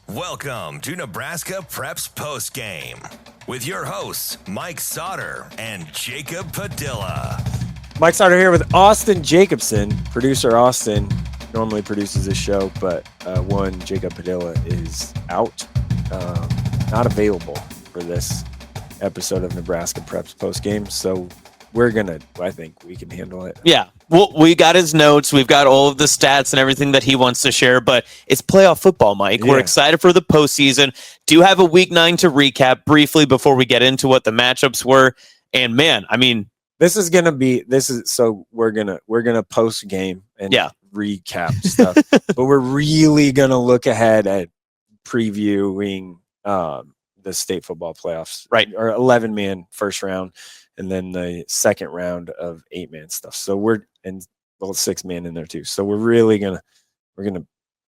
Welcome to Nebraska Preps Postgame with your hosts, Mike Sautter and Jacob Padilla. Mike Sautter here with Austin Jacobsen. Producer Austin normally produces this show, but Jacob Padilla is out, not available for this episode of Nebraska Preps Postgame. So I think we can handle it. Yeah. Well, we got his notes. We've got all of the stats and everything that he wants to share, but it's playoff football, Mike. Yeah. We're excited for the postseason. Do have a week 9 to recap briefly before we get into what the matchups were. And man, I mean, we're gonna post game and recap stuff, but we're really gonna look ahead at previewing the state football playoffs, right? Or 11-man first round, and then the second round of 8-man stuff. So we're 6-man in there too. So we're gonna.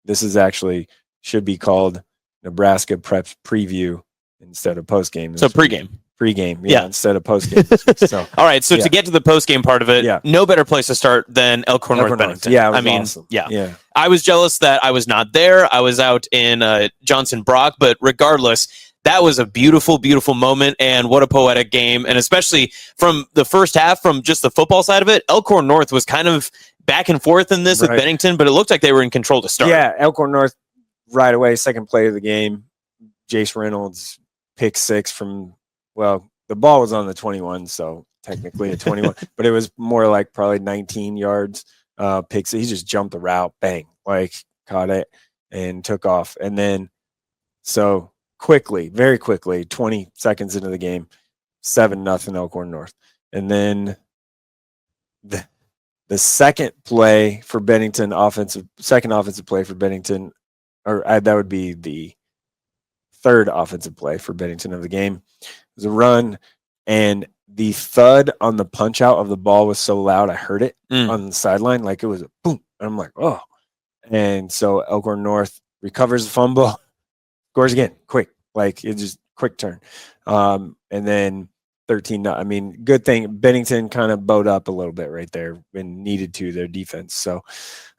This is actually should be called Nebraska Preps Preview instead of post game. So pregame. Pre-game, instead of post-game. So, all right, so to get to the post-game part of it, no better place to start than Elkhorn North Bennington. Yeah, awesome. Yeah. I was jealous that I was not there. I was out in Johnson Brock, but regardless, that was a beautiful, beautiful moment, and what a poetic game. And especially from the first half, from just the football side of it, Elkhorn North was kind of back and forth in this with Bennington, but it looked like they were in control to start. Yeah, Elkhorn North right away, second play of the game, Jace Reynolds, pick 6 from... Well, the ball was on the 21, so technically a 21, but it was more like probably 19 yards. Picks. He just jumped the route, bang, caught it and took off. And then, so very quickly, 20 seconds into the game, 7-0 Elkhorn North. And then the second play for Bennington, second offensive play for Bennington, that would be the third offensive play for Bennington of the game. It was a run, and the thud on the punch out of the ball was so loud I heard it on the sideline, like it was a boom. And I'm like, oh. And so Elkhorn North recovers the fumble, scores again, quick, it just quick turn. And then 13. I mean, good thing Bennington kind of bowed up a little bit right there and needed to their defense. So,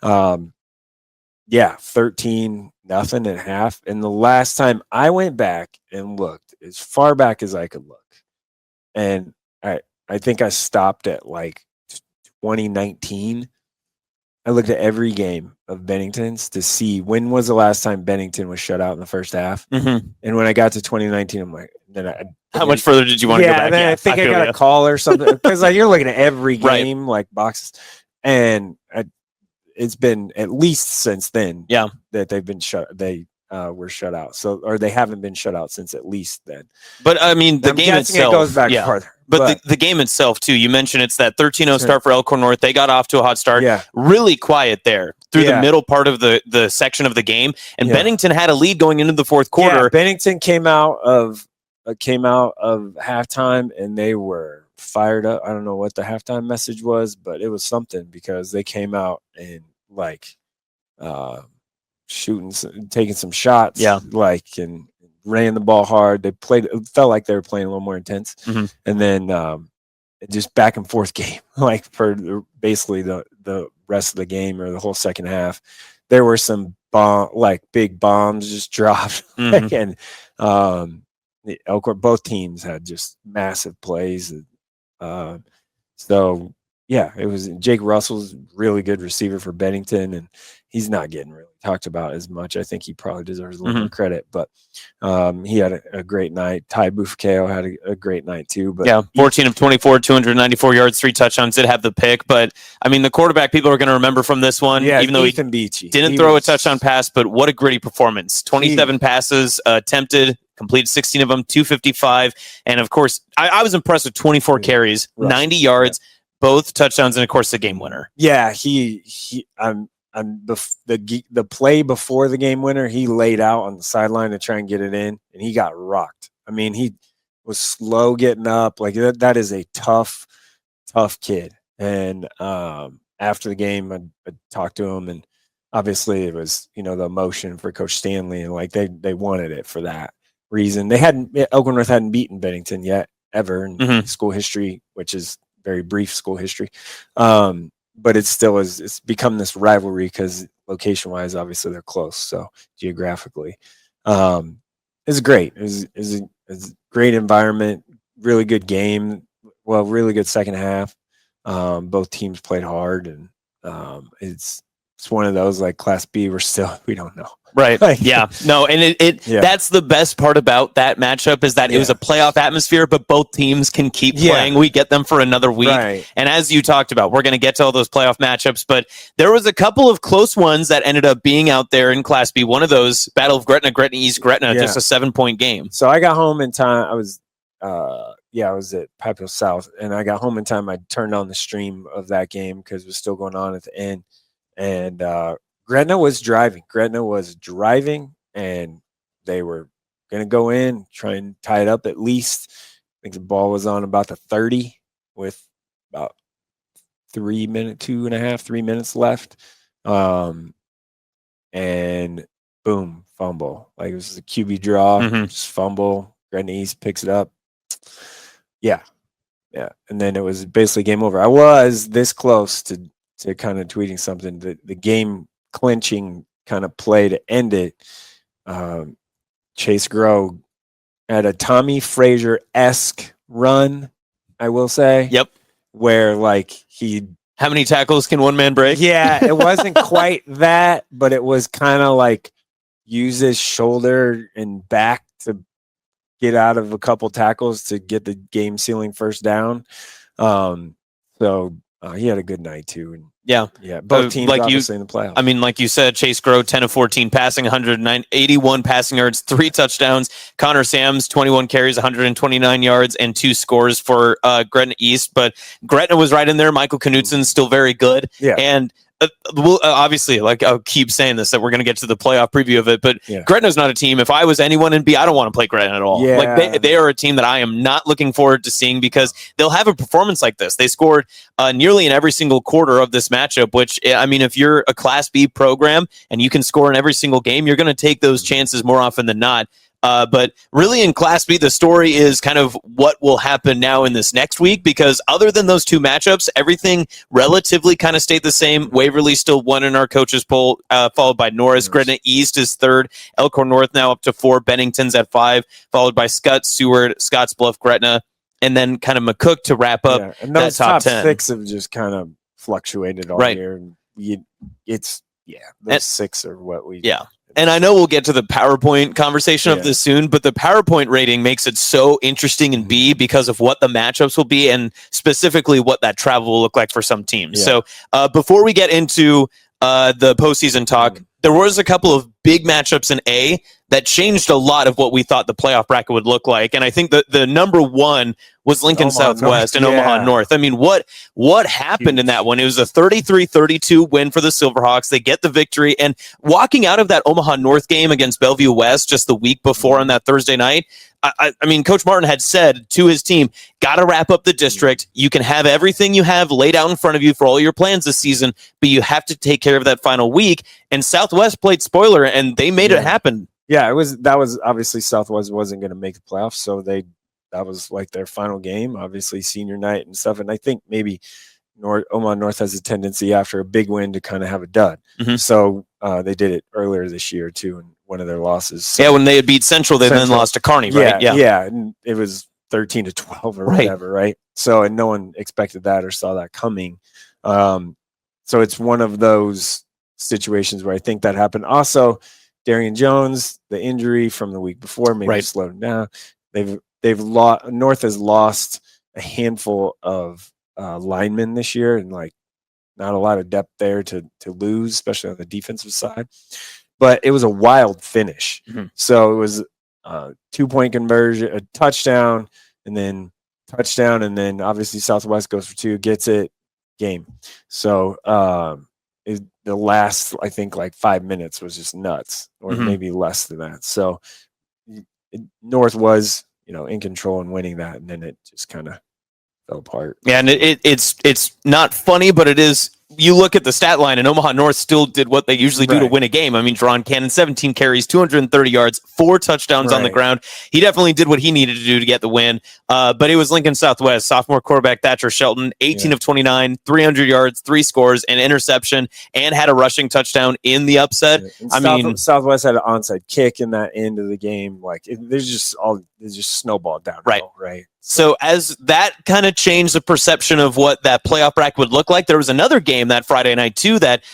13-0 at half. And the last time I went back and looked as far back as I could look, and I think I stopped at 2019. I looked at every game of Bennington's to see when was the last time Bennington was shut out in the first half. Mm-hmm. And when I got to 2019, I'm like, how much further did you want to go back? I think I got a call or something, because you're looking at every game, boxes, and it's been at least since then that they've been shut. They were shut out. Or they haven't been shut out since at least then. But I mean, the game itself it goes back farther. But the game itself too. You mentioned it's that 13-0 start for Elkhorn North. They got off to a hot start. Yeah. Really quiet there through the middle part of the section of the game, and Bennington had a lead going into the fourth quarter. Yeah, Bennington came out of halftime and they were fired up. I don't know what the halftime message was, but it was something, because they came out and taking some shots, and ran the ball hard. They played. It felt like they were playing a little more intense, and then just back and forth game, for basically the rest of the game or the whole second half. There were some big bombs just dropped, and Elkhorn. Both teams had just massive plays. So it was Jake Russell's really good receiver for Bennington, and he's not getting really talked about as much. I think he probably deserves a little more credit, but he had a great night. Ty Bufakeo had a great night too. But 14 of 24, 294 yards, 3 touchdowns, did have the pick. But I mean, the quarterback people are going to remember from this one, even though he didn't throw a touchdown pass, but what a gritty performance. 27 passes attempted, completed 16 of them, 255. And of course, I was impressed with 24 carries, 90 yards, both touchdowns, and of course the game winner. Yeah, the play before the game winner, he laid out on the sideline to try and get it in, and he got rocked. I mean, he was slow getting up. That is a tough kid. And after the game, I talked to him, and obviously it was the emotion for Coach Stanley, and they wanted it for that reason. Elkhorn North hadn't beaten Bennington yet ever in school history, which is very brief school history. But it's become this rivalry because location wise, obviously they're close. So geographically, It's great. It's a great environment, really good game. Well, really good second half. Both teams played hard, and it's one of those like Class B. We don't know. Right. Yeah. No, and that's the best part about that matchup is that it was a playoff atmosphere, but both teams can keep playing. We get them for another week. Right. And as you talked about, we're going to get to all those playoff matchups, but there was a couple of close ones that ended up being out there in Class B. One of those, Battle of Gretna East, just a 7-point game. So I got home in time. I was at Papillion South, and I got home in time. I turned on the stream of that game because it was still going on at the end. And Gretna was driving, and they were going to go in, try and tie it up at least. I think the ball was on about the 30 with about 3 minutes left. And boom, fumble. Like it was a QB draw, just fumble. Gretna East picks it up. Yeah. And then it was basically game over. I was this close to kind of tweeting something. The game clinching kind of play to end it. Chase Grow had a Tommy Frazier-esque run, I will say. Yep. Where how many tackles can one man break? Yeah, it wasn't quite that, but it was kind of like use his shoulder and back to get out of a couple tackles to get the game sealing first down. So he had a good night too. And both teams obviously in the playoffs. I mean, like you said, Chase Grow, 10 of 14 passing, 181 passing yards, 3 touchdowns. Connor Sams, 21 carries, 129 yards, and 2 scores for Gretna East. But Gretna was right in there. Michael Knutson still very good. Yeah. And obviously, like I'll keep saying this, that we're going to get to the playoff preview of it, but Gretna's not a team. If I was anyone in B, I don't want to play Gretna at all. Yeah. Like they are a team that I am not looking forward to seeing because they'll have a performance like this. They scored nearly in every single quarter of this matchup, which, I mean, if you're a Class B program and you can score in every single game, you're going to take those chances more often than not. But really in Class B, the story is kind of what will happen now in this next week, because other than those two matchups, everything relatively kind of stayed the same. Waverly still won in our coaches poll, followed by Norris. Gretna East is third. Elkhorn North now up to 4. Bennington's at 5, followed by Scott, Seward, Scottsbluff, Gretna, and then kind of McCook to wrap up and those that top 10. 6 have just kind of fluctuated all year. Those 6 are what we... Yeah. And I know we'll get to the PowerPoint conversation of this soon, but the PowerPoint rating makes it so interesting in B because of what the matchups will be and specifically what that travel will look like for some teams. So before we get into the postseason talk, there was a couple of big matchups in A that changed a lot of what we thought the playoff bracket would look like. And I think the number one was Lincoln Omaha Southwest North. and Omaha North. I mean, what happened in that one? It was a 33-32 win for the Silverhawks. They get the victory. And walking out of that Omaha North game against Bellevue West just the week before on that Thursday night, I mean, Coach Martin had said to his team, got to wrap up the district. You can have everything you have laid out in front of you for all your plans this season, but you have to take care of that final week. And Southwest played spoiler, and they made it happen. Yeah, that was obviously Southwest wasn't going to make the playoffs, so that was like their final game, obviously senior night and stuff. And I think maybe Omaha North has a tendency after a big win to kind of have a dud. So they did it earlier this year too, in one of their losses. So, when they had beat Central, they then lost to Kearney, right? Yeah, and it was 13-12 or whatever, right? So, and no one expected that or saw that coming. So it's one of those situations where I think that happened. Also, Darian Jones, the injury from the week before, maybe slowed him down. North has lost a handful of linemen this year, and like not a lot of depth there to lose, especially on the defensive side. But it was a wild finish. So it was a 2-point conversion, a touchdown, and then obviously Southwest goes for 2, gets it, game. So the last, I think, like 5 minutes was just nuts, or maybe less than that. So North was, in control and winning that, and then it just kind of fell apart. Yeah, and it's not funny, but it is you look at the stat line, and Omaha North still did what they usually do to win a game. I mean, Jerron Cannon, 17 carries, 230 yards, 4 touchdowns on the ground. He definitely did what he needed to do to get the win. But it was Lincoln Southwest, sophomore quarterback Thatcher Shelton, 18 of 29, 300 yards, 3 scores, an interception, and had a rushing touchdown in the upset. Southwest had an onside kick in that end of the game. Like, there's just snowballed down. Right. So as that kind of changed the perception of what that playoff bracket would look like, there was another game that Friday night too that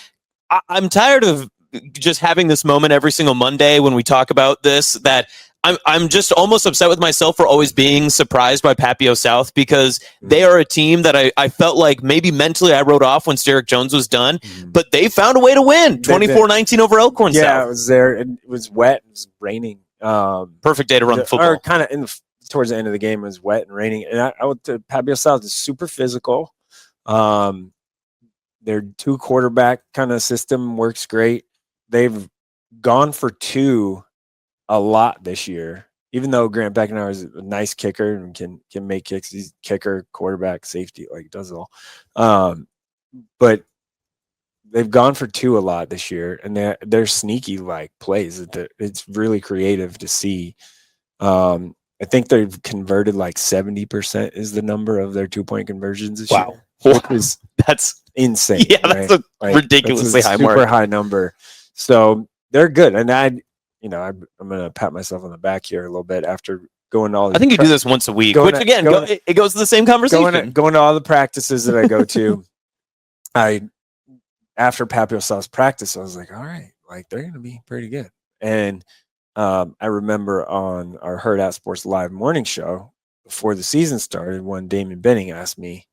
I'm tired of just having this moment every single Monday when we talk about this, that I'm just almost upset with myself for always being surprised by Papio South, because they are a team that I felt like maybe mentally I wrote off when Sterick Jones was done, but they found a way to win 24-19 over Elkhorn South. Yeah, it was there. It was wet. It was raining. Perfect day to run the football. Or kind of towards the end of the game, it was wet and raining. And I would Papio South is super physical. Their 2 quarterback kind of system works great. They've gone for 2 a lot this year, even though Grant Beckenauer is a nice kicker and can make kicks. He's kicker, quarterback, safety, like does it all. But they've gone for 2 a lot this year, and they're sneaky like plays. It's really creative to see. I think they've converted like 70% is the number of their 2-point conversions this year. That's insane. Yeah, that's a ridiculously high mark. Super high number. So they're good, and I'm gonna pat myself on the back here a little bit after going to all. I think you do this once a week, which again, it goes to the same conversation. Going to all the practices that I go to, after Papio South's practice, I was like, all right, like they're gonna be pretty good. And I remember on our Hurrdat Sports Live morning show before the season started, when Damon Benning asked me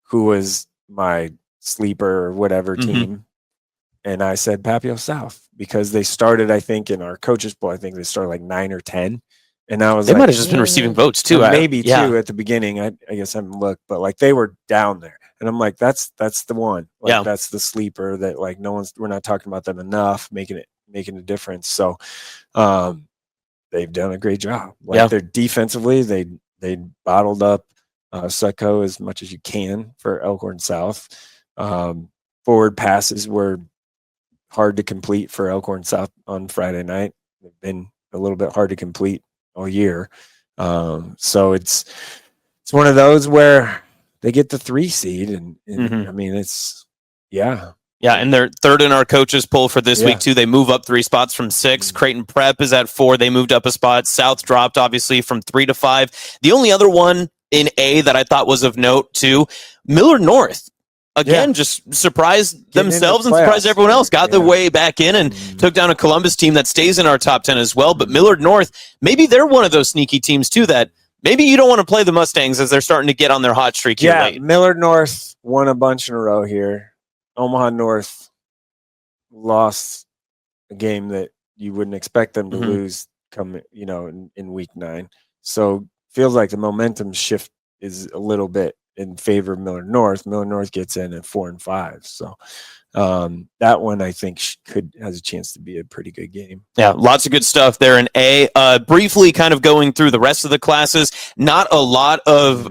who was my sleeper or whatever team, and I said Papio South, because they started, I think, in our coaches poll, I think they started like 9 or 10, and I was they might have just been receiving votes too, maybe too at the beginning. I guess I haven't looked, but like they were down there, and I'm like, that's the one, like that's the sleeper that like we're not talking about them enough, making a difference. So they've done a great job. Like they're defensively, they bottled up Sutco as much as you can for Elkhorn South. Forward passes were hard to complete for Elkhorn South on Friday night. They've been a little bit hard to complete all year. So it's one of those where they get the 3 seed, and I mean, it's Yeah, and they're third in our coaches poll for this week, too. They move up 3 spots from 6. Creighton Prep is at 4. They moved up a spot. South dropped, obviously, from 3 to 5. The only other one in A that I thought was of note, too, Millard North. Again, just surprised themselves and surprised everyone else. Got their way back in and took down a Columbus team that stays in our top 10 as well. But Millard North, maybe they're one of those sneaky teams, too, that maybe you don't want to play the Mustangs as they're starting to get on their hot streak here late. Millard North won a bunch in a row here. Omaha North lost a game that you wouldn't expect them to lose in week 9. So feels like the momentum shift is a little bit in favor of Millard North. Millard North gets in at 4-5. So that one I think has a chance to be a pretty good game. Yeah, lots of good stuff there in A. Briefly kind of going through the rest of the classes, not a lot of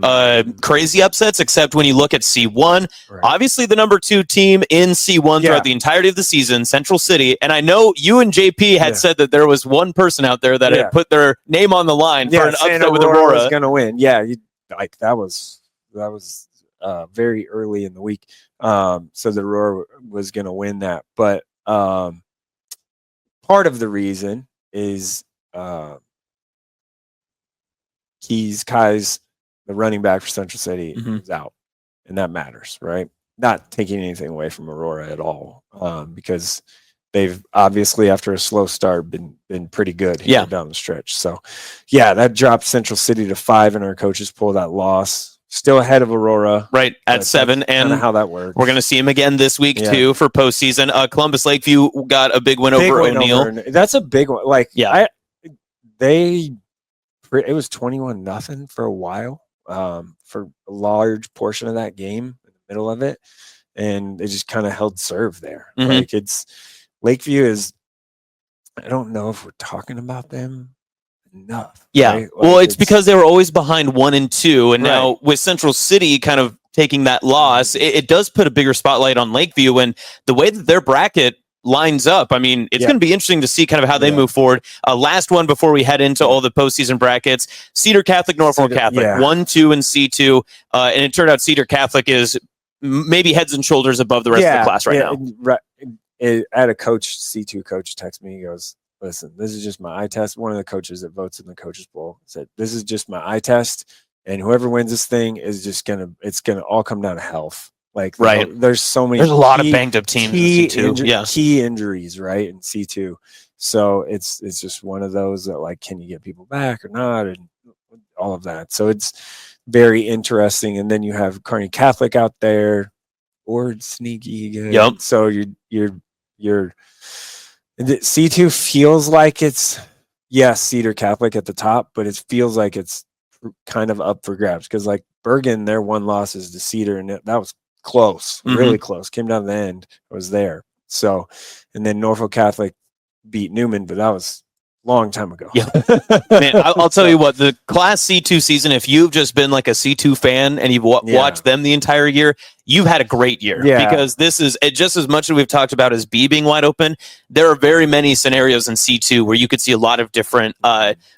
crazy upsets except when you look at C1. Right. Obviously the number 2 team in C1 throughout the entirety of the season, Central City. And I know you and JP had said that there was one person out there that had put their name on the line for an upset with Aurora. Was going to win. Yeah, that was very early in the week. So the Aurora was going to win that. But part of the reason is Kai's, the running back for Central City, is out. And that matters, right? Not taking anything away from Aurora at all, because they've obviously, after a slow start, been pretty good here down the stretch. So, that dropped Central City to 5 in our coaches poll, that loss. Still ahead of Aurora. Right, at 7. And how that works. We're going to see him again this week, too, for postseason. Columbus Lakeview got a big win over O'Neill. That's a big one. Like, it was 21-0 for a while, for a large portion of that game, in the middle of it. And they just kind of held serve there. Like, Lakeview is, I don't know if we're talking about them enough. Yeah. Right? Well, it's because they were always behind 1 and 2, and now with Central City kind of taking that loss, it does put a bigger spotlight on Lakeview, and the way that their bracket lines up. I mean, it's going to be interesting to see kind of how they move forward. Last one before we head into all the postseason brackets: Cedar Catholic, Norfolk Catholic, 1, 2, and C2. And it turned out Cedar Catholic is maybe heads and shoulders above the rest of the class right now. I had a coach, C2 coach, text me. He goes, "Listen, this is just my eye test." One of the coaches that votes in the coaches poll said, "This is just my eye test, and whoever wins this thing is just it's gonna all come down to health." Like, there's so many. There's a lot of banged up teams in C2. Key injuries, right, in C2. So it's just one of those that, like, can you get people back or not, and all of that. So it's very interesting. And then you have Kearney Catholic out there, or sneaky good. Yep. So you're C2 feels like it's Cedar Catholic at the top, but it feels like it's kind of up for grabs because, like, Bergen, their one loss is to Cedar, and that was close, really close. Came down to the end. I was there. So, and then Norfolk Catholic beat Newman, but that was a long time ago. Yeah, man, I'll tell you what, the Class C2 season, if you've just been like a C2 fan and you've watched them the entire year, you've had a great year. Because this is just as much as we've talked about as B being wide open. There are very many scenarios in C2 where you could see a lot of different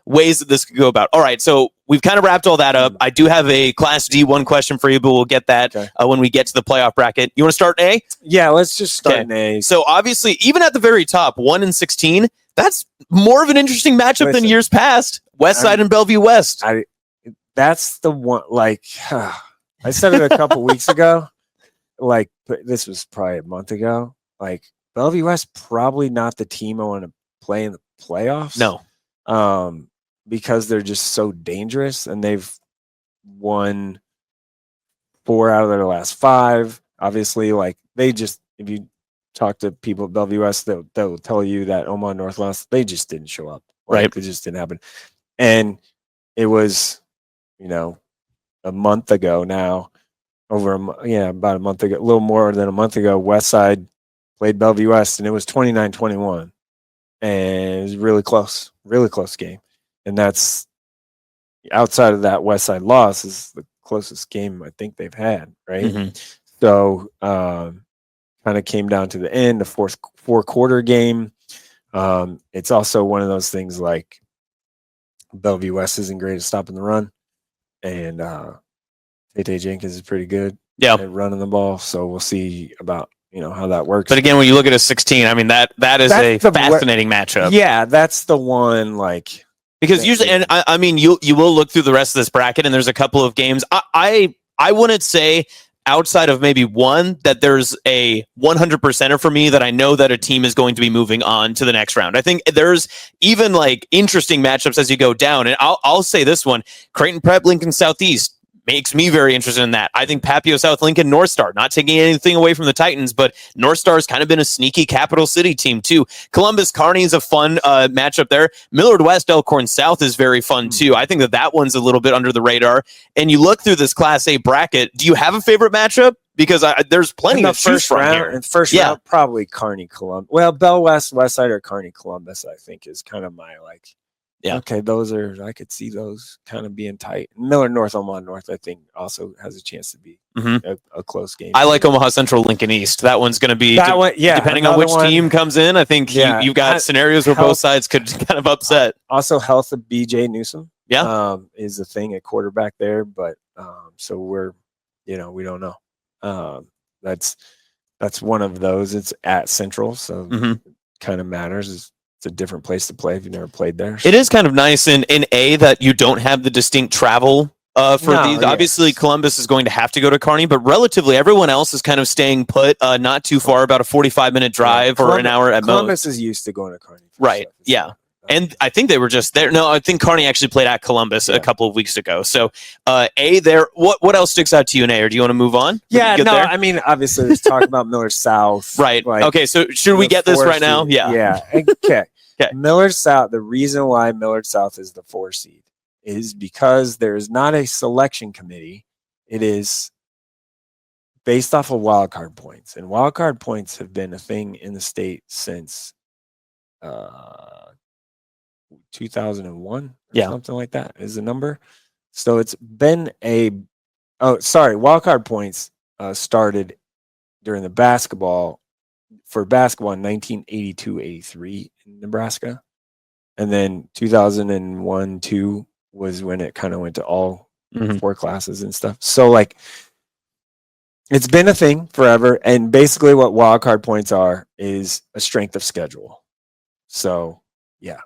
ways that this could go about. All right, so we've kind of wrapped all that up. I do have a Class D1 question for you, but we'll get that when we get to the playoff bracket. You want to start in A? Yeah, let's just start in A. So obviously, even at the very top, 1 and 16, that's more of an interesting matchup than years past. Westside and Bellevue West. That's the one. Like, I said it a couple weeks ago. Like, this was probably a month ago. Like, Bellevue West probably not the team I want to play in the playoffs. No, because they're just so dangerous, and they've won 4 out of their last 5. Obviously, like, they just, if you talk to people at Bellevue West, they'll tell you that Omaha North lost. They just didn't show up. Like, it just didn't happen. And it was, a month ago now, about a month ago, a little more than a month ago, Westside played Bellevue West, and it was 29-21. And it was really close game. And that's, outside of that Westside loss, is the closest game I think they've had, right? So, kind of came down to the end, the four-quarter game. It's also one of those things, like, Bellevue West isn't great at stopping the run, and Tate Jenkins is pretty good at running the ball. So we'll see about how that works. But again, when you look at a 16, I mean that's a fascinating matchup. Yeah, that's the one, like, because usually, and I mean you will look through the rest of this bracket, and there's a couple of games. I wouldn't say, outside of maybe one, that there's a 100%er for me that I know that a team is going to be moving on to the next round. I think there's even, like, interesting matchups as you go down. And I'll say this one: Creighton Prep, Lincoln Southeast makes me very interested in that. I think Papio South Lincoln, North Star, not taking anything away from the Titans, but North Star has kind of been a sneaky Capital City team too. Columbus Kearney is a fun matchup there. Millard West, Elkhorn South is very fun too. I think that one's a little bit under the radar. And you look through this Class A bracket, do you have a favorite matchup? Because there's plenty to choose from here. In the first round, probably Kearney Columbus. Well, Bell West, Westside, or Kearney Columbus, I think, is kind of my, like, okay, I could see those kind of being tight. Millard North, Omaha North, I think, also has a chance to be a close game. I like Omaha Central, Lincoln East. That one's going to be, depending on which team comes in, I think you've got scenarios where both sides could kind of upset. Also, health of BJ Newsom is a thing at quarterback there, but so we're, we don't know. That's one of those. It's at Central, so it kind of matters. It's a different place to play if you've never played there. It is kind of nice in A that you don't have the distinct travel for these. Obviously, Columbus is going to have to go to Kearney, but relatively everyone else is kind of staying put, not too far, about a 45-minute drive or an hour at most. Columbus is used to going to Kearney. Right, yeah. And I think they were just there. No, I think Kearney actually played at Columbus a couple of weeks ago. So, A, there. What else sticks out to you in A, or do you want to move on? I mean, obviously, let's talk about Millard South. Right. Like, okay, so should we get this right now? Yeah. Okay. Millard South, the reason why Millard South is the 4 seed is because there is not a selection committee. It is based off of wildcard points. And wildcard points have been a thing in the state since 2001 or something like that is the number. So it's been a Wildcard points started during the basketball in 1982-83 in Nebraska. And then 2001-2 was when it kind of went to all 4 classes and stuff. So like it's been a thing forever. And basically what wildcard points are is a strength of schedule. So yeah.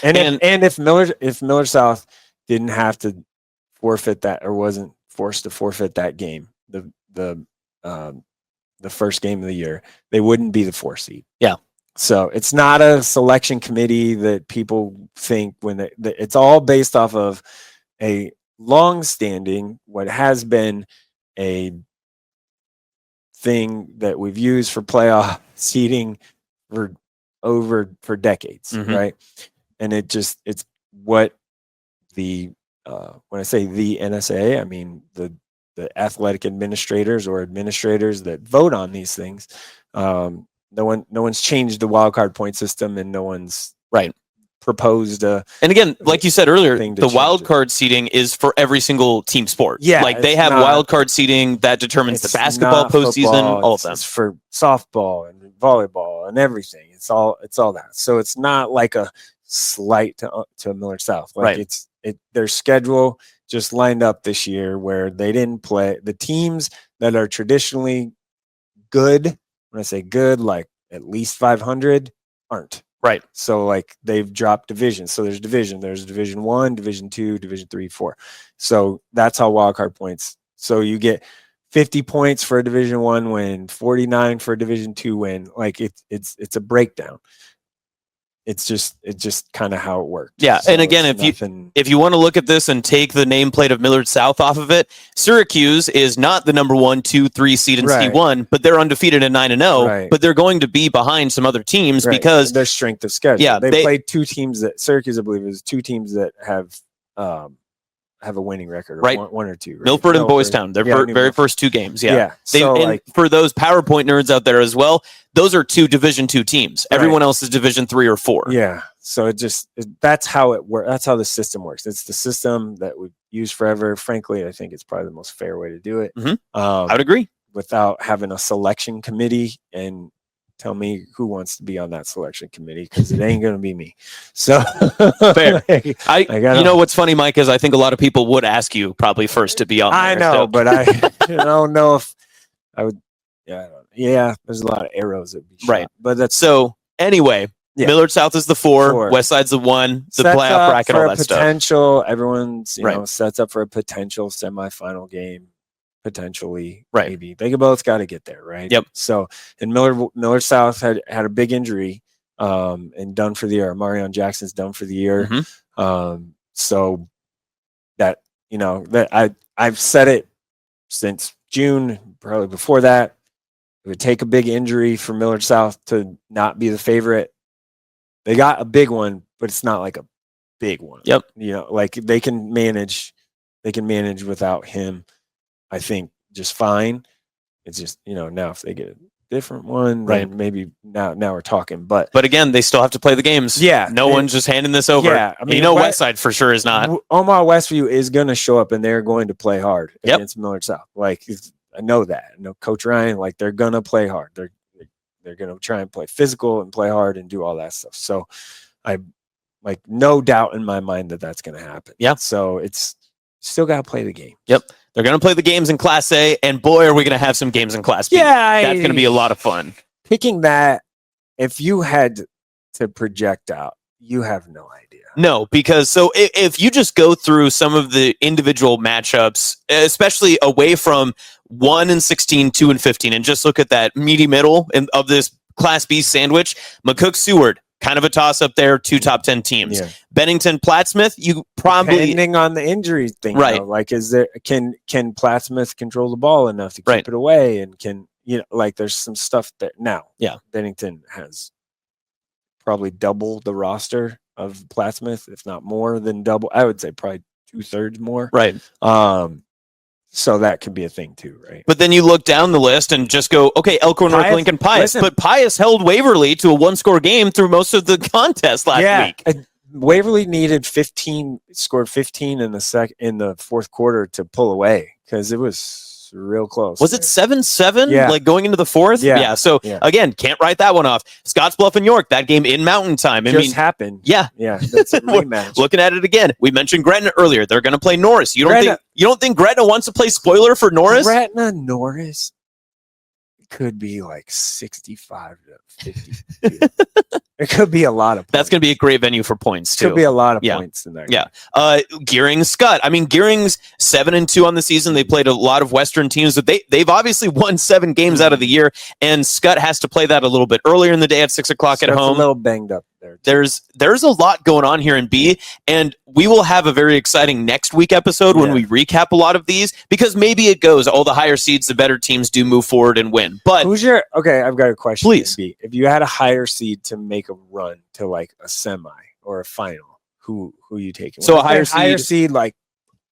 And if Millard South didn't have to forfeit that or wasn't forced to forfeit that game, the first game of the year, they wouldn't be the 4 seed. Yeah. So it's not a selection committee that people think when it's all based off of a long-standing, what has been a thing that we've used for playoff seeding for decades, right? And it's what the when I say the NSA, I mean the athletic administrators or administrators that vote on these things. No one's changed the wild card point system, and no one's proposed and again, like you said earlier, the wild card seeding is for every single team sport. Yeah, like they have wild card seeding that determines the basketball postseason, all of them. It's for softball and volleyball and everything. It's all that. So it's not like a slight to Millard South. Like their schedule just lined up this year where they didn't play the teams that are traditionally good. When I say good, like at least 500 aren't. Right. So like they've dropped divisions. So there's Division 1, Division 2, Division 3, 4. So that's how wildcard points. So you get 50 points for a Division 1 win, 49 for a Division 2 win. Like it's a breakdown. It's just kind of how it works. Yeah, so and again, if you want to look at this and take the nameplate of Millard South off of it, Syracuse is not the number 1, 2, 3 seed in C1, but they're undefeated at 9-0. But they're going to be behind some other teams because their strength of schedule. Yeah, they played 2 teams that Syracuse, I believe, is 2 teams that have a winning record, or one or 2. Right? Milford and Boys Town, their very first 2 games. Yeah. So for those PowerPoint nerds out there as well, those are 2 Division 2 teams. Everyone else is Division 3 or 4. Yeah. So that's how it works. That's how the system works. It's the system that we've used forever. Frankly, I think it's probably the most fair way to do it. I would agree. Without having a selection committee and tell me who wants to be on that selection committee, because it ain't going to be me. So fair. You know what's funny, Mike, is I think a lot of people would ask you probably first to be on. I know, but I don't know if I would. Yeah, there's a lot of arrows that be shot. But that's so. Anyway, Millard South is the 4, Westside's the 1, the sets playoff bracket, all that potential, stuff. Everyone's sets up for a potential semifinal game. Potentially, maybe they both got to get there, right? Yep. So, and Millard South had a big injury, and done for the year. Marion Jackson's done for the year. So that I've said it since June, probably before that. It would take a big injury for Millard South to not be the favorite. They got a big one, but it's not like a big one. Yep. Like they can manage without him. I think just fine. It's just, now if they get a different one, then maybe now we're talking. But again, they still have to play the games. Yeah. No one's just handing this over. Yeah. I mean, Westside for sure is not. Omaha Westview is going to show up and they're going to play hard against Millard South. Like, I know that. I know Coach Ryan, like they're going to play hard. They're going to try and play physical and play hard and do all that stuff. So I like no doubt in my mind that that's going to happen. Yeah. So it's still got to play the game. Yep. They're going to play the games in Class A, and boy, are we going to have some games in Class B. Yeah. That's going to be a lot of fun. Picking that, if you had to project out, you have no idea. No, because if you just go through some of the individual matchups, especially away from 1-16, 2-15, and just look at that meaty middle of this Class B sandwich, McCook-Seward, kind of a toss-up there, 2 top 10 teams. Yeah. Bennington, Plattsmouth, you probably... Depending on the injury thing, right? Like, can Plattsmouth control the ball enough to keep it away? And there's some stuff that now, Bennington has probably double the roster of Plattsmouth, if not more than double. I would say probably 2/3 more. Right. So that could be a thing too, right? But then you look down the list and just go, okay, Elkhorn, North Lincoln, Pius. But Pius held Waverly to a 1-score game through most of the contest last week. Waverly needed 15, scored 15 in the fourth quarter to pull away. because it was real close. Was it 7-7? Yeah. Like going into the fourth? Yeah. So again, can't write that one off. Scottsbluff and York, that game in Mountain Time. Happened. Yeah. Yeah. That's a rematch. Looking at it again. We mentioned Gretna earlier. They're going to play Norris. You don't think Gretna wants to play spoiler for Norris? Gretna Norris could be like 65 to 50. It could be a lot of points. That's going to be a great venue for points, too. Could be a lot of points in there. Yeah. Gearing Scott. I mean, Gearing's 7-2 on the season. They played a lot of Western teams, but they've obviously won 7 games out of the year, and Scott has to play that a little bit earlier in the day at 6 o'clock at home. A little banged up there. There's a lot going on here in B, and we will have a very exciting next week episode when we recap a lot of these, because maybe it goes, the higher seeds, the better teams do move forward and win. But okay, I've got a question. Please. If you had a higher seed to make a run to like a semi or a final, who you taking? So a higher seed, like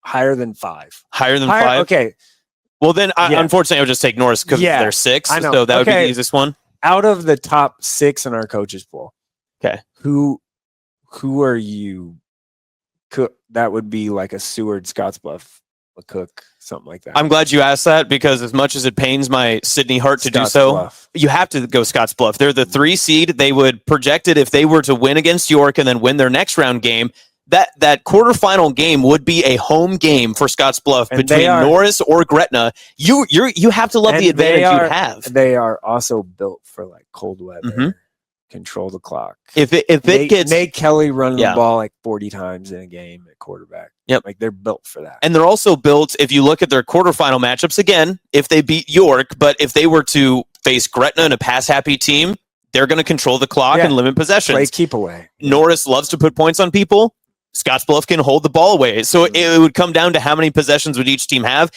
higher than 5. Higher than 5? Okay. Well, then, unfortunately, I would just take Norris because they're 6. I know. So that would be the easiest one. Out of the top 6 in our coaches pool, okay, who are you? That would be like a Seward, Scottsbluff, a Cook, something like that. I'm glad you asked that, because as much as it pains my Sydney heart to do so, you have to go Scottsbluff. They're the 3 seed. They would project it if they were to win against York and then win their next round game. That quarterfinal game would be a home game for Scottsbluff between Norris or Gretna. You have to love the advantage you have. They are also built for like cold weather. Control the clock. If it gets Nate Kelly running the ball like 40 times in a game at quarterback. Yep. Like they're built for that. And they're also built, if you look at their quarterfinal matchups again, if they beat York, but if they were to face Gretna and a pass happy team, they're going to control the clock and limit possessions. Play keep away. Norris loves to put points on people. Scottsbluff can hold the ball away. So it would come down to how many possessions would each team have.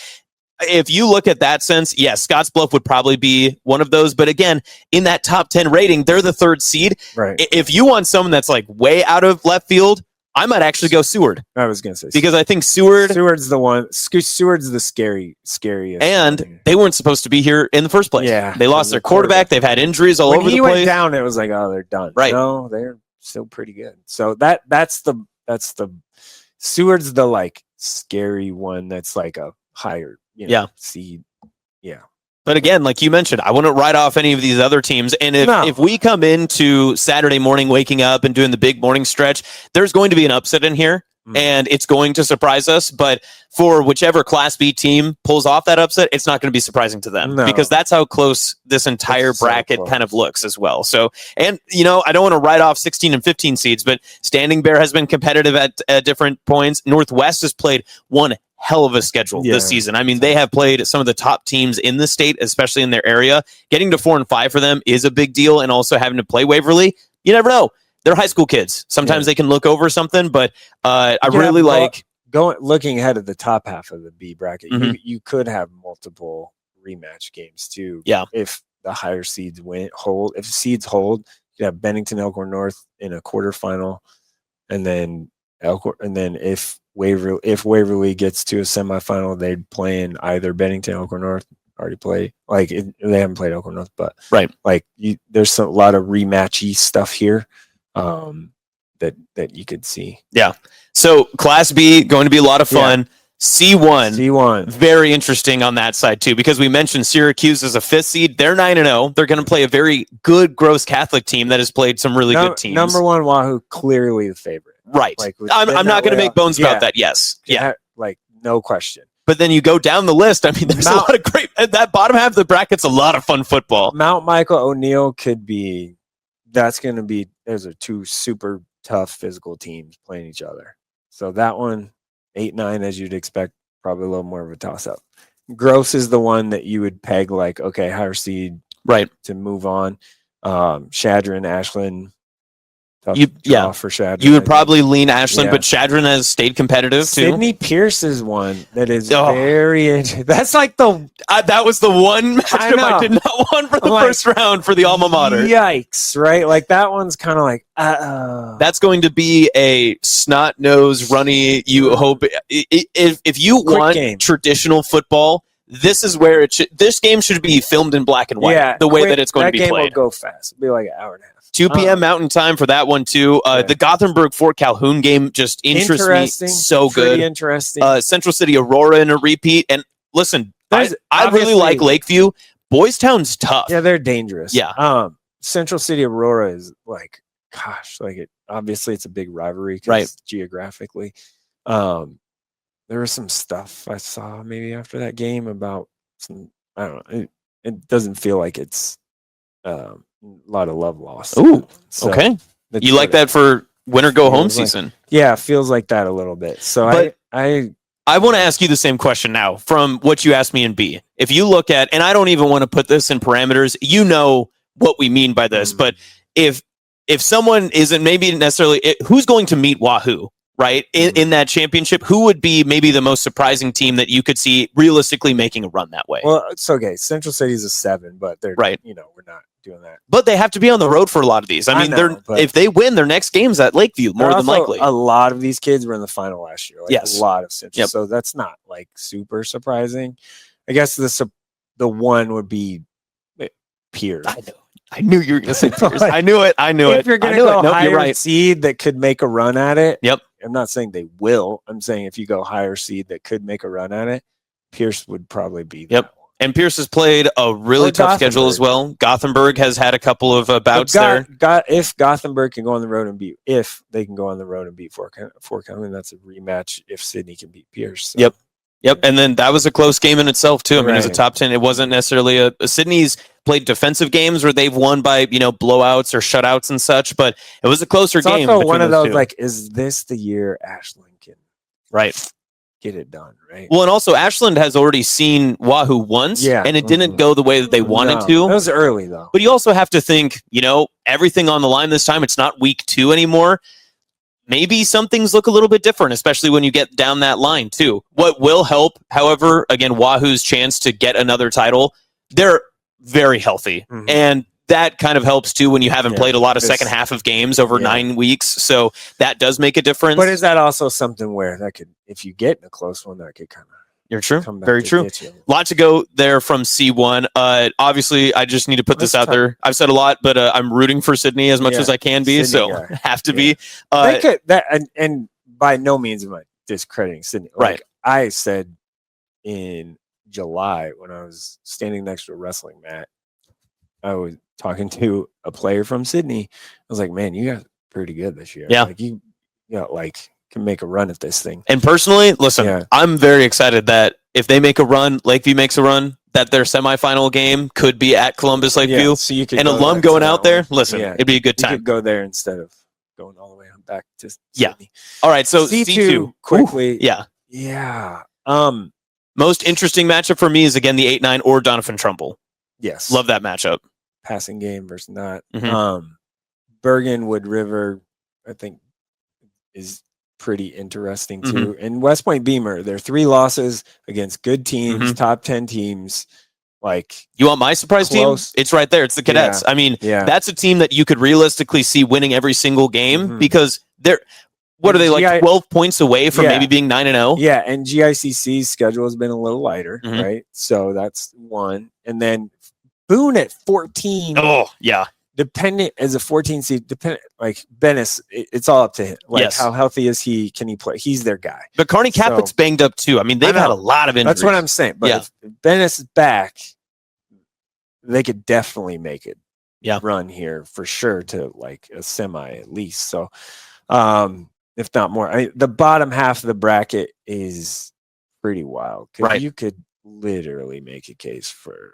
If you look at that sense, yes, Scottsbluff would probably be one of those. But again, in that top 10 rating, they're the 3rd seed. Right. If you want someone that's like way out of left field, I might actually go Seward. I was going to say because I think Seward's the one. Seward's the scariest. And they weren't supposed to be here in the first place. Yeah, they lost their quarterback. They've had injuries all over the place. When he went down, it was like, oh, they're done. Right. No, they're still pretty good. So that's the Seward's the like scary one. That's like a higher seed. Yeah. But again, like you mentioned, I wouldn't write off any of these other teams. And if we come into Saturday morning, waking up and doing the big morning stretch, there's going to be an upset in here. And it's going to surprise us. But for whichever Class B team pulls off that upset, it's not going to be surprising to them because that's how close this entire bracket kind of looks as well. So, and, I don't want to write off 16 and 15 seeds, but Standing Bear has been competitive at different points. Northwest has played one hell of a schedule this season. I mean, they have played some of the top teams in the state, especially in their area. Getting to 4 and 5 for them is a big deal. And also having to play Waverly, you never know. They're high school kids. Sometimes they can look over something, but I really like looking ahead of the top half of the B bracket. You could have multiple rematch games too. Yeah, if the higher seeds hold, if seeds hold, you have Bennington, Elkhorn North in a quarterfinal, and then Elkhorn, and then if Waverly gets to a semifinal, they'd play in either Bennington, Elkhorn North. Already play they haven't played Elkhorn North, but there's a lot of rematchy stuff here. That you could see. Yeah. So Class B going to be a lot of fun. Yeah. C1. Very interesting on that side too, because we mentioned Syracuse as a 5th seed. They're 9-0. They're going to play a very good Gross Catholic team that has played some really good teams. Number 1 Wahoo, clearly the favorite. Right. I'm not going to make bones about that. Yes. Yeah. No question. But then you go down the list. I mean, there's a lot of great. That bottom half of the bracket's a lot of fun football. Mount Michael O'Neill could be. That's going to be. Those are 2 super tough physical teams playing each other. So that one, 8-9, as you'd expect, probably a little more of a toss-up. Gross is the one that you would peg like, okay, higher seed, right, to move on. Shadron, Ashland. For Shadron. You would probably lean Ashland, but Shadron has stayed competitive too. Sydney Pierce is one that is very. That's like that was the one matchup I did not want for the first round for the alma mater. Yikes! Right, like that one's kind of like. That's going to be a snot nose runny. You hope if you want traditional football. This is where this game should be filmed in black and white. Yeah, the way that it's going to be played. That game will go fast. It'll be like an hour and a half. 2 p.m. Mountain Time for that one too. The Gothenburg-Fort Calhoun game just interests me so good. Interesting. Central City Aurora in a repeat, and listen, I really like Lakeview. Boys Town's tough. Yeah, they're dangerous. Yeah. Central City Aurora is like, gosh, like obviously it's a big rivalry, right? Geographically, there was some stuff I saw maybe after that game about some. I don't know. It doesn't feel like it's a lot of love lost. Ooh, so okay. You like that for winter go home season? Yeah, it feels like that a little bit. So I want to ask you the same question now from what you asked me in B. If you look at, and I don't even want to put this in parameters, you know what we mean by this, but if someone isn't maybe necessarily, who's going to meet Wahoo, right? In that championship, who would be maybe the most surprising team that you could see realistically making a run that way? Well, it's okay. Central City's a 7, but they're right. We're not doing that. But they have to be on the road for a lot of these. I mean, if they win their next game's at Lakeview, more than likely. A lot of these kids were in the final last year. Like yes. A lot of Central. Yep. So that's not like super surprising. I guess the one would be Pierce. I knew you were going to say Pierce. I knew it. If you're going to go higher seed that could make a run at it. Yep. I'm not saying they will. I'm saying if you go higher seed that could make a run at it, Pierce would probably be that one. And Pierce has played a really tough schedule as well. Gothenburg has had a couple of bouts there. If Gothenburg can go on the road and beat, Fort County, that's a rematch if Sydney can beat Pierce. So. Yep. And then that was a close game in itself too. I mean, it was a top 10. It wasn't necessarily a Sydney's played defensive games where they've won by, blowouts or shutouts and such, but it was a closer game. Also one of those like, is this the year Ashland can get it done, right? Well, and also Ashland has already seen Wahoo once, and it didn't go the way that they wanted to. It was early though. But you also have to think, everything on the line this time. It's not week 2 anymore. Maybe some things look a little bit different, especially when you get down that line too. What will help, however, again, Wahoo's chance to get another title, they're very healthy. And that kind of helps too when you haven't played a lot of second half of games over 9 weeks. So that does make a difference. But is that also something where that could, if you get in a close one, that could kind of You're true. Very true. Lot to go there from C1. Obviously, I just need to put this out there. I've said a lot, but I'm rooting for Sydney as much as I can be. Sydney so have to be. They could, and by no means am I discrediting Sydney. Like I said in July when I was standing next to a wrestling mat, I was talking to a player from Sydney. I was like, "Man, you guys are pretty good this year. Like you can make a run at this thing." And personally, listen, I'm very excited that if they make a run, Lakeview makes a run, that their semifinal game could be at Columbus Lakeview. So you could and alum going out there, listen, it'd be a good time. You could go there instead of going all the way back to Sydney. All right, so C2 quickly. Yeah. Most interesting matchup for me is again the 8-9 or Donovan Trumbull. Yes. Love that matchup. Passing game versus not. Bergen, Wood River, I think is pretty interesting too. And West Point Beamer, they're 3 losses against good teams, top 10 teams. Like, you want my surprise team? It's right there. It's the Cadets. I mean, that's a team that you could realistically see winning every single game because they're, what are they, like 12 points away from maybe being 9-0? Yeah, and GICC's schedule has been a little lighter, right? So that's one. And then Boone at 14. Oh, yeah. Dependent as a 14 seed, like Bennis, it's all up to him. Like, how healthy is he? Can he play? He's their guy. But Kearney Catholic's banged up too. I mean, they've had a lot of injuries. That's what I'm saying. But if Bennis is back, they could definitely make it run here for sure to like a semi at least. So, if not more, the bottom half of the bracket is pretty wild. Right. You could literally make a case for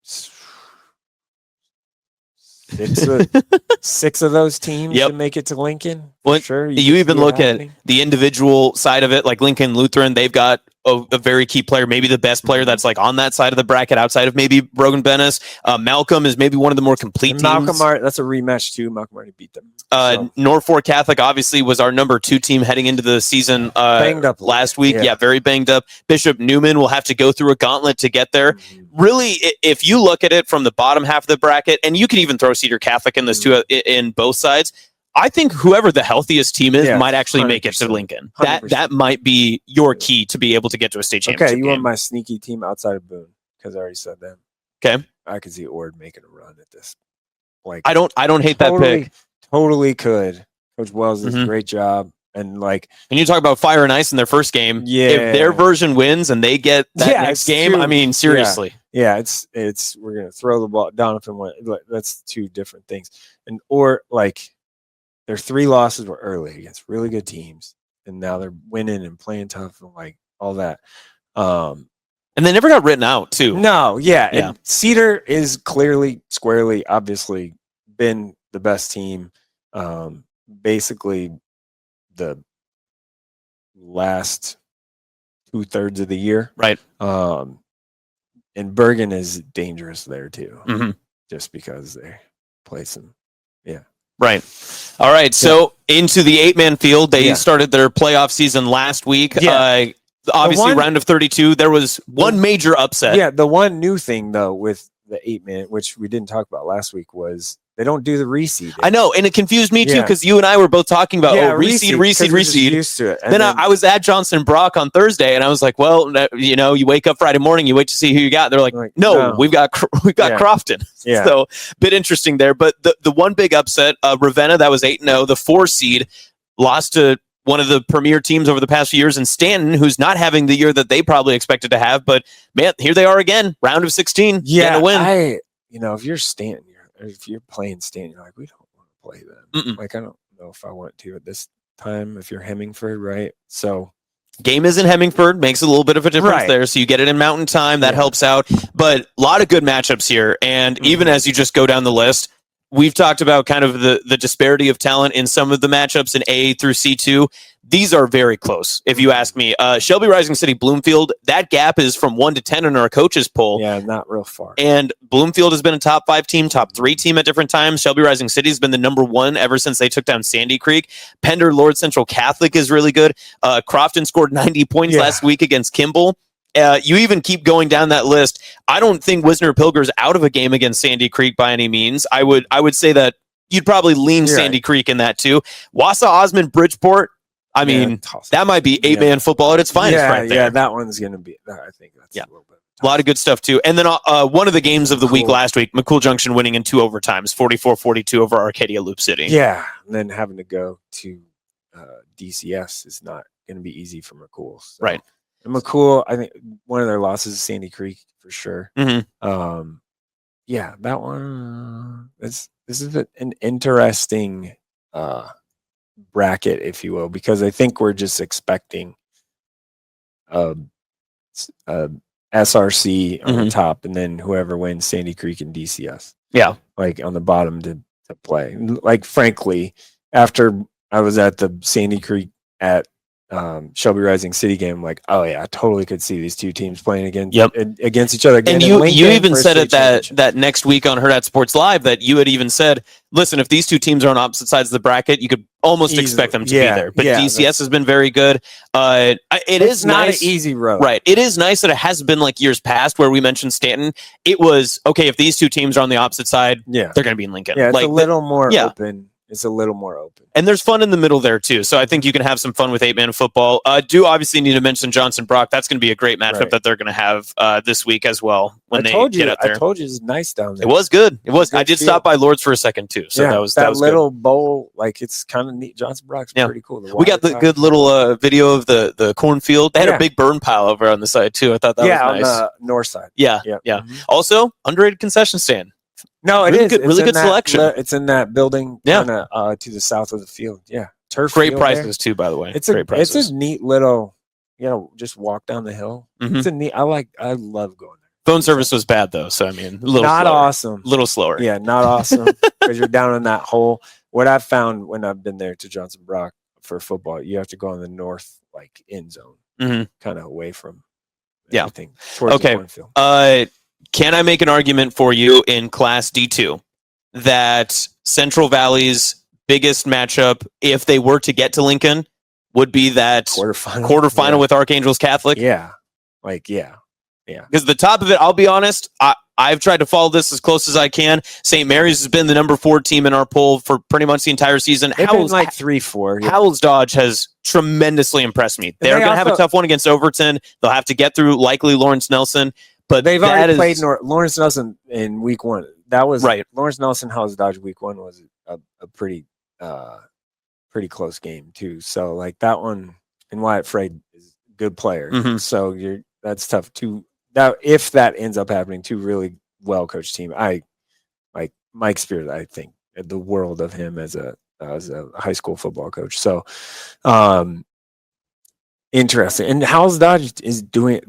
6 of those teams to make it to Lincoln. Well, sure. You even look at the individual side of it, like Lincoln Lutheran, they've got a very key player, maybe the best player that's like on that side of the bracket outside of maybe Brogan Bennis. Malcolm is maybe one of the more complete teams. That's a rematch too. Malcolm already beat them. Norfolk Catholic obviously was our number 2 team heading into the season banged up last week. Yeah, very banged up. Bishop Newman will have to go through a gauntlet to get there. Really, if you look at it from the bottom half of the bracket, and you can even throw Cedar Catholic in this too, in both sides, I think whoever the healthiest team is might actually make it to Lincoln. 100%. That might be your key to be able to get to a state championship. Okay, you want my sneaky team outside of Boone because I already said that. Okay, I could see Ord making a run at this. Like, I don't hate that pick. Totally could. Coach Wells does a great job. And like, and you talk about fire and ice in their first game. Yeah. If their version wins and they get that next game, I mean, seriously. Yeah, it's we're gonna throw the ball. Donovan went. That's two different things. And or like, their 3 losses were early against really good teams, and now they're winning and playing tough and like all that. And they never got written out too. No, yeah. And Cedar is clearly, squarely, obviously been the best team. Basically, the last 2/3 of the year, right? And Bergen is dangerous there too, just because they play some, right. All right, so into the 8-man field, they started their playoff season last week. Obviously, round of 32, there was one major upset. Yeah, the one new thing though with the 8-man, which we didn't talk about last week, was they don't do the reseed. I know, and it confused me too, because you and I were both talking about reseed. Used to it. Then I was at Johnson Brock on Thursday, and I was like, well, you wake up Friday morning, you wait to see who you got. They're like, no, we've got Crofton. Yeah. So bit interesting there. But the one big upset, Ravenna, that was 8-0, the 4 seed, lost to one of the premier teams over the past few years, and Stanton, who's not having the year that they probably expected to have. But man, here they are again, round of 16. Yeah, win. If you're Stanton, if you're playing Stanton, you're like, we don't want to play them. Like, I don't know if I want to at this time. If you're Hemingford, right? So game is in Hemingford, makes a little bit of a difference there. So you get it in Mountain Time, that helps out. But a lot of good matchups here, and even as you just go down the list, we've talked about kind of the disparity of talent in some of the matchups in A through C2. These are very close, if you ask me. Shelby Rising City, Bloomfield, that gap is from 1 to 10 in our coaches poll. Yeah, not real far. And Bloomfield has been a top 5 team, top 3 team at different times. Shelby Rising City has been the number 1 ever since they took down Sandy Creek. Pender Lord Central Catholic is really good. Crofton scored 90 points last week against Kimball. You even keep going down that list. I don't think Wisner Pilger's out of a game against Sandy Creek by any means. I would say that you'd probably lean Sandy Creek in that too. Wausau, Osmond, Bridgeport. I mean, that might be 8-man football at its finest right there. Yeah, that one's going to be, I think that's a little bit. A lot of good stuff too. And then one of the games of the week last week, McCool Junction winning in 2 overtimes, 44-42 over Arcadia Loop City. Yeah, and then having to go to DCS is not going to be easy for McCool. So. Right. And McCool, I think one of their losses is Sandy Creek for sure. Yeah, that one. This is an interesting bracket, if you will, because I think we're just expecting SRC on the top, and then whoever wins Sandy Creek and DCS. Yeah, like on the bottom to play. Like, frankly, after I was at the Sandy Creek at Shelby Rising City game, I'm like, oh yeah, I totally could see these two teams playing against each other again. And you even said it that next week on Hurrdat Sports Live that you had even said, listen, if these two teams are on opposite sides of the bracket, you could almost expect them to be there. But DCS has been very good. It's not nice, an easy road, right? It is nice that it hasn't been like years past where we mentioned Stanton. It was okay if these two teams are on the opposite side. Yeah, they're going to be in Lincoln. Yeah, it's like, a little more open. It's a little more open. And there's fun in the middle there, too. So I think you can have some fun with 8-man football. Do obviously need to mention Johnson Brock. That's going to be a great matchup that they're going to have this week as well when they get out there. I told you it's nice down there. It was good. It was. I did stop by Lord's for a second, too. So that was little good. bowl. Like, it's kind of neat. Johnson Brock's pretty cool. We got the good little video of the cornfield. They had a big burn pile over on the side, too. I thought that was nice. On the north side. Yeah. Mm-hmm. Also, underrated concession stand. No, it is. Really good selection. It's in that building kind of to the south of the field. Yeah. Turf. Great prices, too, by the way. It's a neat little, just walk down the hill. Mm-hmm. It's a neat, I love going there. Phone service was bad, though. So, I mean, a little not slower. Awesome. A little slower. Yeah, not awesome because you're down in that hole. What I've found when I've been there to Johnson Brock for football, you have to go on the north, end zone, kind of away from everything. Towards the cornfield. Can I make an argument for you in Class D2 that Central Valley's biggest matchup, if they were to get to Lincoln, would be that quarterfinal with Archangels Catholic? Yeah. Because the top of it, I'll be honest, I've tried to follow this as close as I can. St. Mary's has been the number 4 team in our poll for pretty much the entire season. Howell's 3-4. Howell's Dodge has tremendously impressed me. They're going to have a tough one against Overton. They'll have to get through likely Lawrence Nelson. But they've already played Lawrence Nelson in week 1. That was right. Lawrence Nelson Howell's Dodge week 1 was a pretty pretty close game too. So like that one, and Wyatt Frey is a good player. So that's tough too. That if that ends up happening, two really well coached team. I like Mike Spears. I think the world of him as a high school football coach. So interesting. And Howell's Dodge is doing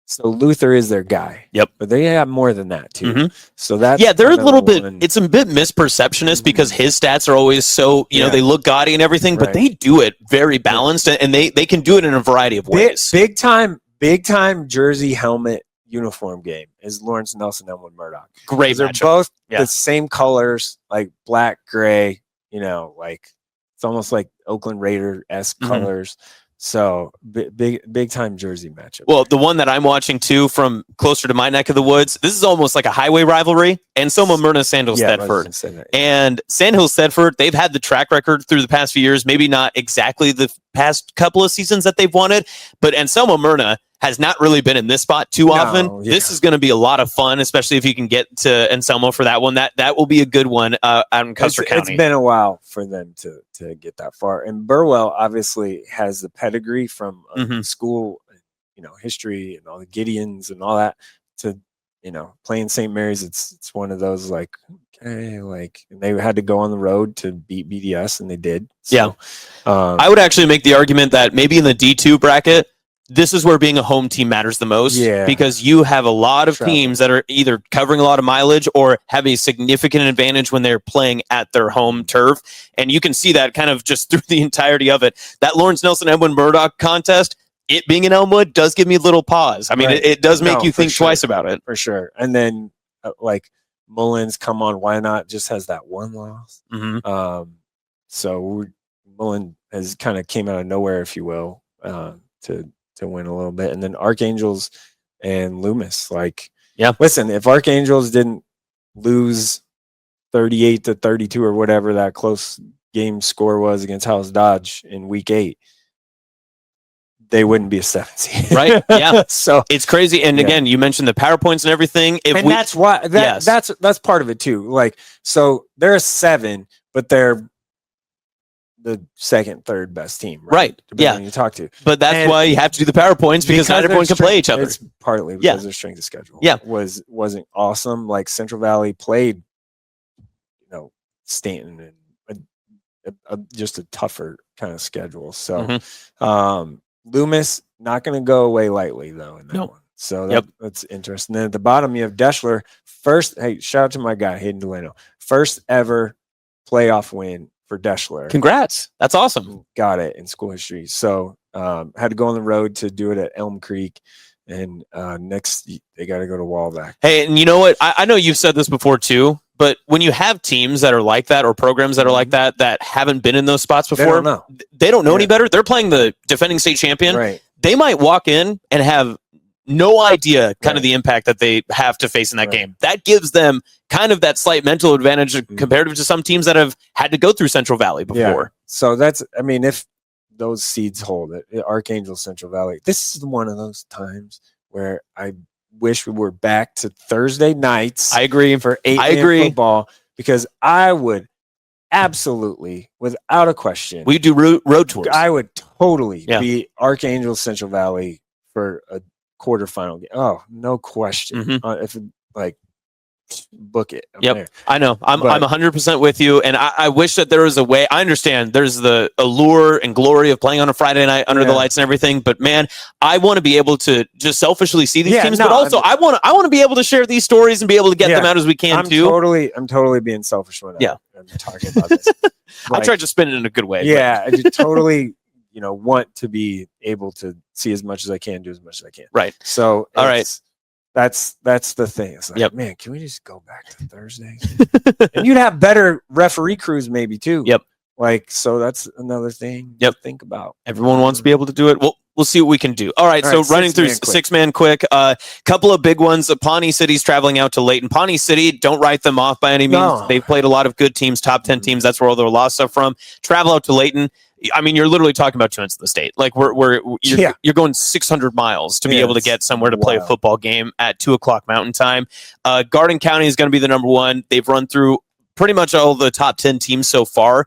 so Luther is their guy. Yep. But they have more than that too. So that's they're a little bit it's a bit misperceptionist because his stats are always so, you know, they look gaudy and everything, but they do it very balanced and they can do it in a variety of ways. Big time jersey helmet uniform game is Lawrence Nelson and Elmwood Murdoch. Great. They're both the same colors, like black, gray, you know, like it's almost like Oakland Raider-esque colors. So big time jersey matchup. Well, the one that I'm watching too from closer to my neck of the woods, this is almost like a highway rivalry. And Soma Myrna Sandhill Thedford. And Sandhill Thedford, they've had the track record through the past few years, maybe not exactly the past couple of seasons that they've wanted, but Anselmo Myrna has not really been in this spot too often. This is going to be a lot of fun, especially if you can get to Anselmo for that one. That will be a good one out in Custer County. It's been a while for them to get that far. And Burwell obviously has the pedigree from school, you know, history and all the Gideons and all that to, you know, playing St. Mary's. It's one of those like, okay, like, and they had to go on the road to beat BDS and they did. So, I would actually make the argument that maybe in the D2 bracket, this is where being a home team matters the most because you have a lot of teams that are either covering a lot of mileage or have a significant advantage when they're playing at their home turf. And you can see that kind of just through the entirety of it. That Lawrence Nelson Elmwood Murdoch contest, it being in Elmwood does give me a little pause. I mean, it does make you think twice about it. For sure. And then like Mullins, come on, why not? Just has that one loss. So Mullins has kind of came out of nowhere, if you will, to win a little bit. And then Archangels and Loomis, like, listen, if Archangels didn't lose 38-32 or whatever that close game score was against House Dodge in week 8, they wouldn't be a 7 seed. Right. Yeah. So it's crazy. And again, you mentioned the PowerPoints and everything. That's why that's part of it too. Like, so they're a 7, but they're the second, third best team, right? Yeah, you talk to, but that's why you have to do the PowerPoints because not everyone can play each other. It's partly because their strength of schedule, wasn't awesome. Like Central Valley played, you know, Stanton and just a tougher kind of schedule. So, Loomis not going to go away lightly though in that one. So that's interesting. Then at the bottom you have Deschler. First, hey, shout out to my guy Hayden Delano. First ever playoff win for Deschler. Congrats. That's awesome. Got it in school history. So had to go on the road to do it at Elm Creek. And next they got to go to Wallback. Hey, and you know what? I know you've said this before too, but when you have teams that are like that or programs that are like that haven't been in those spots before, they don't know any better. They're playing the defending state champion. Right. They might walk in and have no idea kind of the impact that they have to face in that game. That gives them kind of that slight mental advantage comparative to some teams that have had to go through Central Valley before. Yeah. So that's, I mean, if those seeds hold it, Archangel, Central Valley, this is one of those times where I wish we were back to Thursday nights. I agree. For 8 a.m. football, because I would absolutely, without a question, we do road tours. I would totally be Archangel, Central Valley for a quarterfinal game. Oh, no question. If like book it. There. I know. I'm 100% with you, and I wish that there was a way. I understand there's the allure and glory of playing on a Friday night under the lights and everything, but man, I want to be able to just selfishly see these teams, but also I want to be able to share these stories and be able to get them out as we can too. I'm totally being selfish when I'm talking about this. I tried to spin it in a good way. Yeah, I just totally want to be able to see as much as I can, do as much as I can. Right. So all right. That's the thing. It's like, man, can we just go back to Thursday? And you'd have better referee crews maybe too. Like, so that's another thing to think about. Everyone wants to be able to do it. We'll see what we can do. All right, so running through 6-man quick. Couple of big ones. Pawnee City's traveling out to Layton. Pawnee City, don't write them off by any means. No. They've played a lot of good teams, top 10 teams. That's where all their losses are from. Travel out to Layton. I mean, you're literally talking about 2 ends of the state. Like you're going 600 miles to be able to get somewhere to play a football game at 2:00 Mountain Time. Garden County is going to be the number one. They've run through pretty much all the top 10 teams so far.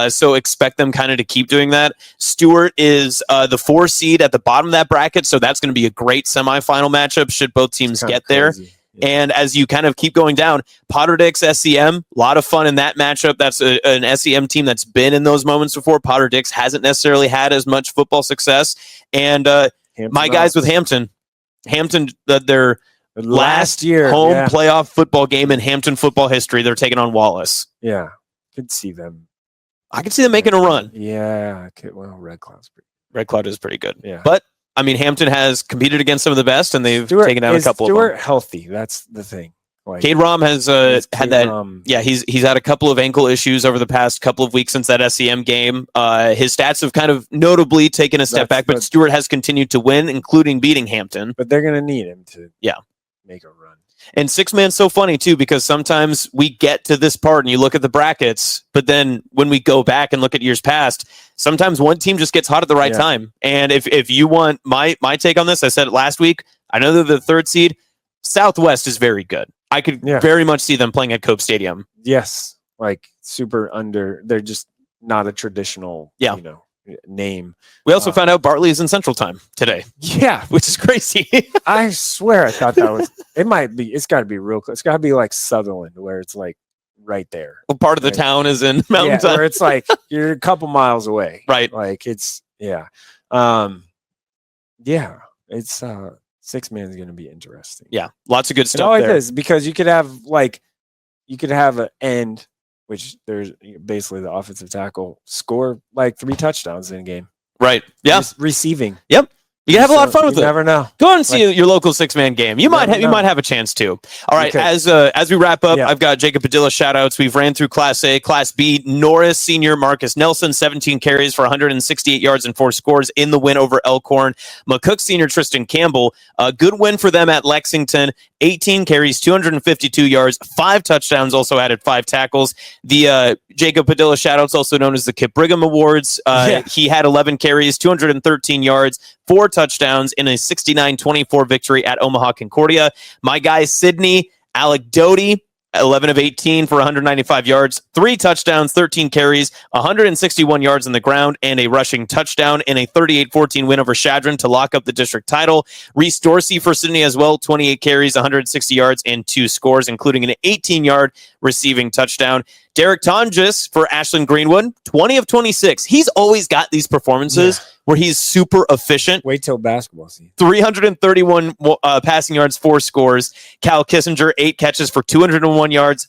So expect them kind of to keep doing that. Stewart is the 4 seed at the bottom of that bracket. So that's going to be a great semifinal matchup should both teams get there. Yeah. And as you kind of keep going down, Potter-Dix, SEM, a lot of fun in that matchup. That's an SEM team that's been in those moments before. Potter-Dix hasn't necessarily had as much football success. And my guys with Hampton, their last year home playoff football game in Hampton football history, they're taking on Wallace. Yeah, could see them. I could see them making a run. Yeah, well, Red Cloud is pretty good. Yeah, but I mean, Hampton has competed against some of the best, and they've taken down a couple of them. Stewart healthy? That's the thing. Like, Cade Rom has had that. Yeah, he's had a couple of ankle issues over the past couple of weeks since that SEM game. His stats have kind of notably taken a step back, but Stewart has continued to win, including beating Hampton. But they're going to need him to make a run. And 6-man's so funny, too, because sometimes we get to this part and you look at the brackets, but then when we go back and look at years past, sometimes one team just gets hot at the right time. And if you want my take on this, I said it last week, I know they're the 3rd seed. Southwest is very good. I could very much see them playing at Cope Stadium. Yes, like super under. They're just not a traditional, name. We also found out Bartley is in Central Time today. Yeah, which is crazy. I swear I thought that was. It might be. It's got to be real close. It's got to be like Sutherland, where it's like right there. Well, part of the town is in Mountain Time, where it's like you're a couple miles away. Right. Like it's it's 6-man is going to be interesting. Yeah, lots of good stuff. It always is, because you could have an end, which there's basically the offensive tackle score like 3 touchdowns in a game. Right. Yeah. Receiving. Yep. You can have a lot of fun with it. You never know. Go and see your local 6-man game. You might have a chance to. All right, as we wrap up, I've got Jacob Padilla shoutouts. We've ran through Class A, Class B. Norris senior Marcus Nelson, 17 carries for 168 yards and 4 scores in the win over Elkhorn. McCook senior Tristan Campbell, a good win for them at Lexington. 18 carries, 252 yards, 5 touchdowns, also added 5 tackles. The Jacob Padilla shoutouts, also known as the Kip Brigham Awards. He had 11 carries, 213 yards, 4 touchdowns in a 69-24 victory at Omaha Concordia. My guy, Sydney Alec Doty, 11 of 18 for 195 yards, 3 touchdowns, 13 carries, 161 yards on the ground, and a rushing touchdown in a 38-14 win over Shadron to lock up the district title. Reese Dorsey for Sydney as well, 28 carries, 160 yards, and 2 scores, including an 18-yard receiving touchdown. Derek Tonjes for Ashland Greenwood, 20 of 26. He's always got these performances where he's super efficient. Wait till basketball season. 331 passing yards, 4 scores. Cal Kissinger, 8 catches for 201 yards.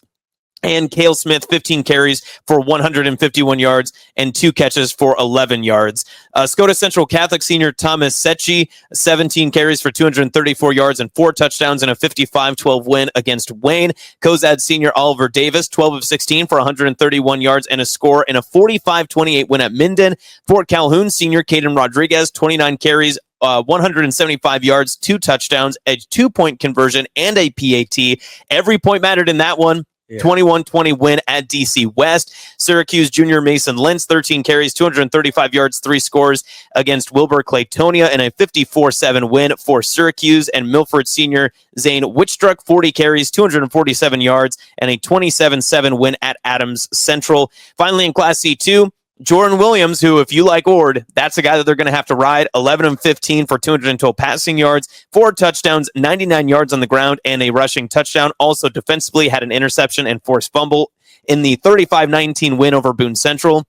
And Cale Smith, 15 carries for 151 yards and 2 catches for 11 yards. Scotus Central Catholic senior Thomas Secchi, 17 carries for 234 yards and 4 touchdowns in a 55-12 win against Wayne. Cozad senior Oliver Davis, 12 of 16 for 131 yards and a score in a 45-28 win at Minden. Fort Calhoun senior Caden Rodriguez, 29 carries, 175 yards, 2 touchdowns, a 2-point conversion, and a PAT. Every point mattered in that one. 21-20 win at DC West. Syracuse junior Mason Lentz, 13 carries, 235 yards, 3 scores against Wilbur Claytonia in a 54-7 win for Syracuse. And Milford senior Zane Wittstruck, 40 carries, 247 yards, and a 27-7 win at Adams Central. Finally, in Class C2, Jordan Williams, who, if you like Ord, that's a guy that they're going to have to ride. 11 of 15 for 212 passing yards, 4 touchdowns, 99 yards on the ground, and a rushing touchdown. Also defensively had an interception and forced fumble in the 35-19 win over Boone Central.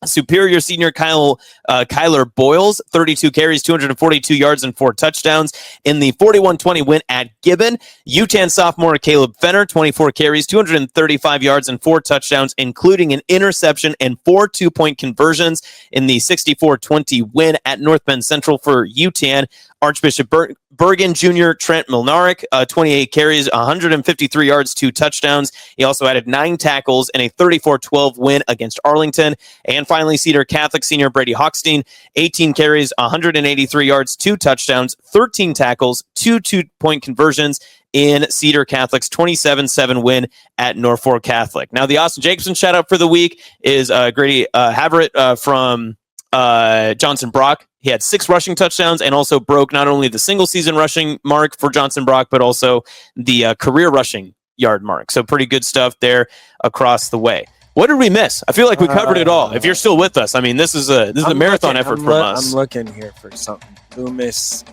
Superior senior Kyler Boyles, 32 carries, 242 yards, and 4 touchdowns in the 41-20 win at Gibbon. UTAN sophomore Caleb Fenner, 24 carries, 235 yards, and 4 touchdowns, including an interception and 4 2-point conversions in the 64-20 win at North Bend Central for UTAN. Archbishop Bergen Jr. Trent Milnaric, 28 carries, 153 yards, 2 touchdowns. He also added 9 tackles in a 34-12 win against Arlington. And finally, Cedar Catholic senior Brady Hochstein, 18 carries, 183 yards, 2 touchdowns, 13 tackles, 2 2-point conversions in Cedar Catholic's 27-7 win at Norfolk Catholic. Now, the Austin Jacobsen shout out for the week is Grady Haverett from Johnson Brock. He had 6 rushing touchdowns and also broke not only the single season rushing mark for Johnson Brock, but also the career rushing yard mark. So pretty good stuff there across the way. What did we miss? I feel like we covered it all. If you're still with us, I mean, this is a marathon effort from us. I'm looking here for something. Loomis,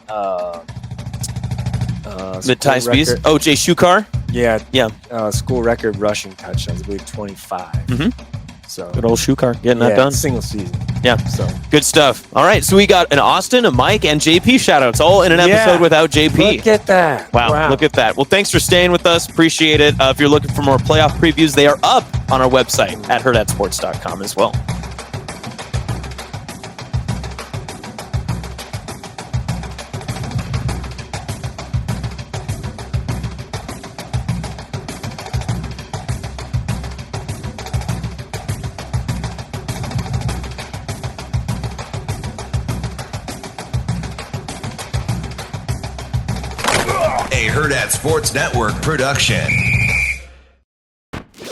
mid-tie speeds. Oh, Jay Shukar? Yeah. School record rushing touchdowns, I believe 25. Mm-hmm. So good old Shukar getting that done. Single season. Yeah. So good stuff. All right. So we got an Austin, a Mike, and JP shoutouts all in an episode without JP. Look at that. Wow. Look at that. Well, thanks for staying with us. Appreciate it. If you're looking for more playoff previews, they are up on our website at hurrdatsports.com as well. A Hurrdat Sports Network production.